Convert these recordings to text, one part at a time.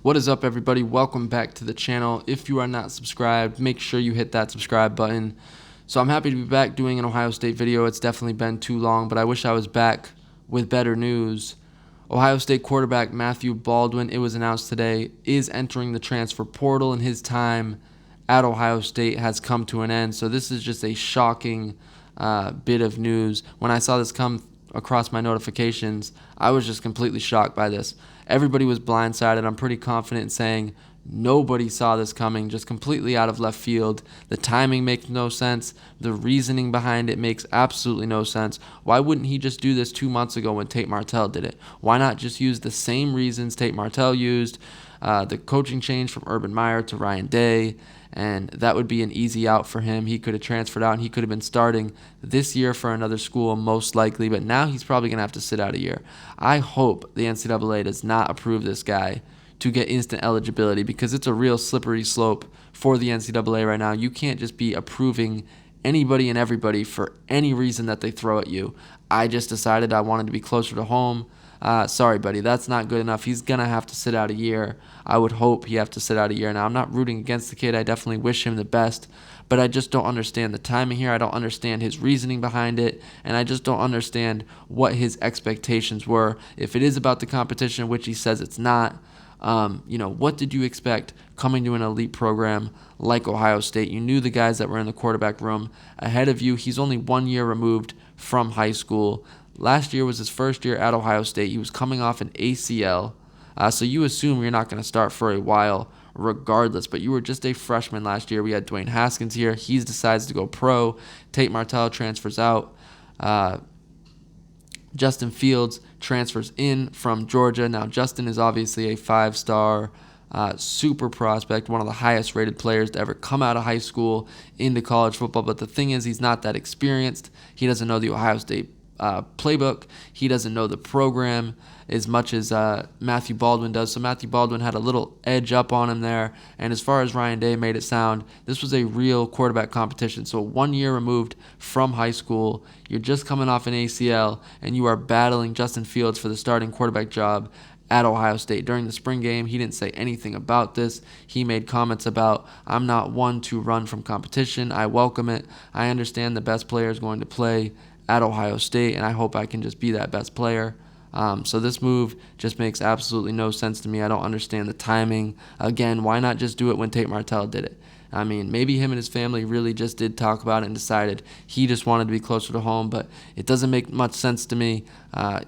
What is up, everybody? Welcome back to the channel. If you are not subscribed, make sure you hit that subscribe button. So I'm happy to be back doing an Ohio State video. It's definitely been too long, but I wish I was back with better news. Ohio State quarterback Matthew Baldwin, it was announced today, is entering the transfer portal, and his time at Ohio State has come to an end. So this is just a shocking bit of news. When I saw this come across my notifications, I was just completely shocked by this. Everybody was blindsided. I'm pretty confident in saying nobody saw this coming, just completely out of left field. The timing makes no sense. The reasoning behind it makes absolutely no sense. Why wouldn't he just do this 2 months ago when Tate Martell did it? Why not just use the same reasons Tate Martell used, the coaching change from Urban Meyer to Ryan Day, and that would be an easy out for him. He could have transferred out, and he could have been starting this year for another school most likely, but now he's probably going to have to sit out a year. I hope the NCAA does not approve this guy to get instant eligibility, because it's a real slippery slope for the NCAA right now. You can't just be approving anybody and everybody for any reason that they throw at you. I just decided I wanted to be closer to home. Sorry, buddy, that's not good enough. He's going to have to sit out a year. I would hope he have to sit out a year. Now, I'm not rooting against the kid. I definitely wish him the best, but I just don't understand the timing here. I don't understand his reasoning behind it, and I just don't understand what his expectations were. If it is about the competition, which he says it's not, what did you expect coming to an elite program like Ohio State? You knew the guys that were in the quarterback room ahead of you. He's only 1 year removed from high school. Last year was his first year at Ohio State. He was coming off an ACL, so you assume you're not going to start for a while regardless, but you were just a freshman last year. We had Dwayne Haskins here. He decides to go pro. Tate Martell transfers out. Justin Fields transfers in from Georgia. Now, Justin is obviously a five-star super prospect, one of the highest-rated players to ever come out of high school into college football. But the thing is, he's not that experienced. He doesn't know the Ohio State playbook. He doesn't know the program as much as Matthew Baldwin does. So Matthew Baldwin had a little edge up on him there. And as far as Ryan Day made it sound, this was a real quarterback competition. So 1 year removed from high school, you're just coming off an ACL, and you are battling Justin Fields for the starting quarterback job at Ohio State. During the spring game, he didn't say anything about this. He made comments about, I'm not one to run from competition. I welcome it. I understand the best player is going to play at Ohio State, and I hope I can just be that best player. So this move just makes absolutely no sense to me. I don't understand the timing. Again, why not just do it when Tate Martell did it? I mean, maybe him and his family really just did talk about it and decided he just wanted to be closer to home, but it doesn't make much sense to me.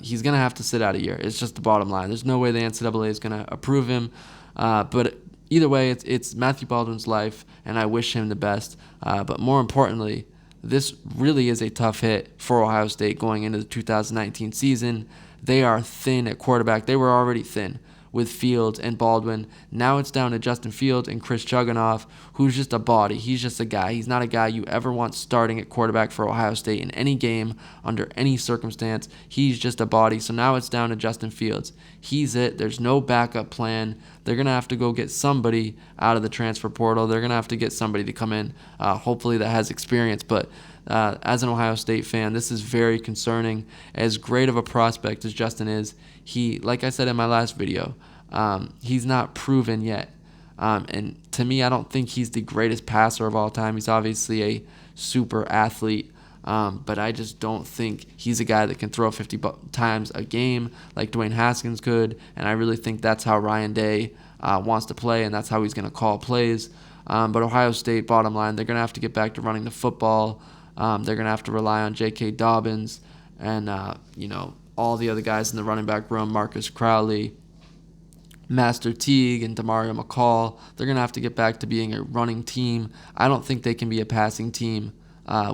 He's going to have to sit out a year. It's just the bottom line. There's no way the NCAA is going to approve him, but either way, it's Matthew Baldwin's life, and I wish him the best. But more importantly, this really is a tough hit for Ohio State going into the 2019 season. They are thin at quarterback. They were already thin with Fields and Baldwin. Now it's down to Justin Fields and Chris Chugunov, who's just a body. He's just a guy. He's not a guy you ever want starting at quarterback for Ohio State in any game, under any circumstance. He's just a body. So now it's down to Justin Fields. He's it. There's no backup plan. They're going to have to go get somebody out of the transfer portal. They're going to have to get somebody to come in, hopefully that has experience. But as an Ohio State fan, this is very concerning. As great of a prospect as Justin is, he, like I said in my last video, he's not proven yet. And to me, I don't think he's the greatest passer of all time. He's obviously a super athlete, but I just don't think he's a guy that can throw 50 times a game like Dwayne Haskins could, and I really think that's how Ryan Day wants to play, and that's how he's going to call plays. But Ohio State, bottom line, they're going to have to get back to running the football. They're going to have to rely on J.K. Dobbins and, all the other guys in the running back room, Marcus Crowley, Master Teague, and Demario McCall. They're going to have to get back to being a running team. I don't think they can be a passing team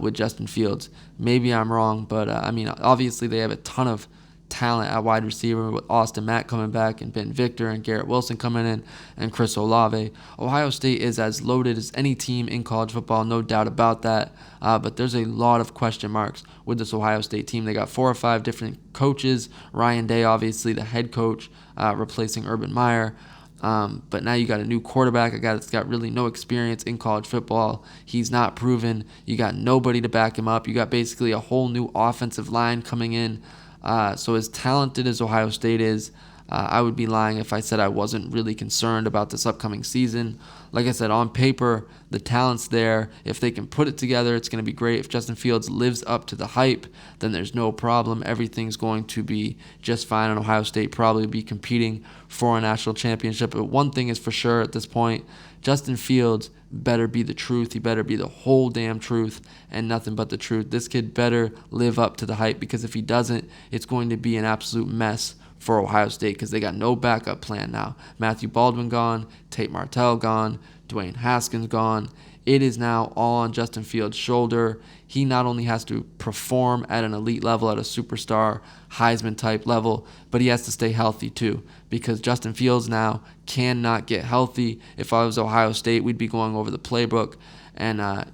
with Justin Fields. Maybe I'm wrong, but, obviously they have a ton of talent at wide receiver with Austin Mack coming back and Ben Victor and Garrett Wilson coming in and Chris Olave. Ohio State is as loaded as any team in college football, no doubt about that, but there's a lot of question marks with this Ohio State team. They got 4 or 5 different coaches. Ryan Day, obviously the head coach, replacing Urban Meyer. But now you got a new quarterback, a guy that's got really no experience in college football. He's not proven. You got nobody to back him up. You got basically a whole new offensive line coming in. So as talented as Ohio State is, I would be lying if I said I wasn't really concerned about this upcoming season. Like I said, on paper, the talent's there. If they can put it together, it's going to be great. If Justin Fields lives up to the hype, then there's no problem. Everything's going to be just fine, and Ohio State probably be competing for a national championship. But one thing is for sure at this point, Justin Fields better be the truth. He better be the whole damn truth and nothing but the truth. This kid better live up to the hype, because if he doesn't, it's going to be an absolute mess for Ohio State, because they got no backup plan now. Matthew Baldwin gone, Tate Martell gone, Dwayne Haskins gone. It is now all on Justin Fields' shoulder. He not only has to perform at an elite level, at a superstar, Heisman-type level, but he has to stay healthy too, because Justin Fields now cannot get healthy. If I was Ohio State, we'd be going over the playbook and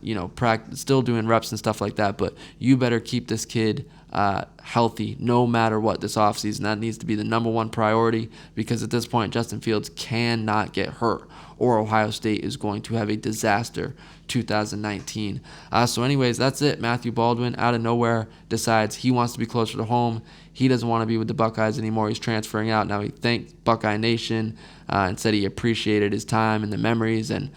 still doing reps and stuff like that, but you better keep this kid healthy no matter what this offseason. That needs to be the number one priority, because at this point, Justin Fields cannot get hurt, or Ohio State is going to have a disaster 2019. So anyways, that's it. Matthew Baldwin, out of nowhere, decides he wants to be closer to home. He doesn't want to be with the Buckeyes anymore. He's transferring out. Now he thanked Buckeye Nation and said he appreciated his time and the memories, and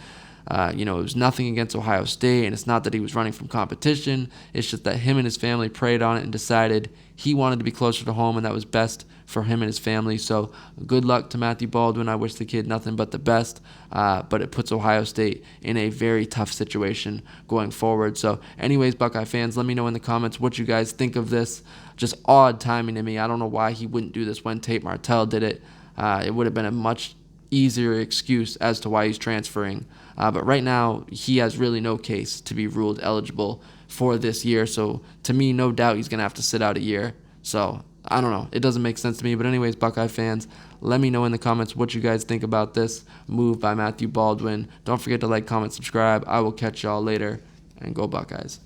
it was nothing against Ohio State, and it's not that he was running from competition. It's just that him and his family prayed on it and decided he wanted to be closer to home, and that was best for him and his family. So good luck to Matthew Baldwin. I wish the kid nothing but the best, but it puts Ohio State in a very tough situation going forward. So anyways, Buckeye fans, let me know in the comments what you guys think of this. Just odd timing to me. I don't know why he wouldn't do this when Tate Martell did it. It would have been a much easier excuse as to why he's transferring. But right now, he has really no case to be ruled eligible for this year. So to me, no doubt he's going to have to sit out a year. So I don't know. It doesn't make sense to me. But anyways, Buckeye fans, let me know in the comments what you guys think about this move by Matthew Baldwin. Don't forget to like, comment, subscribe. I will catch y'all later, and go Buckeyes.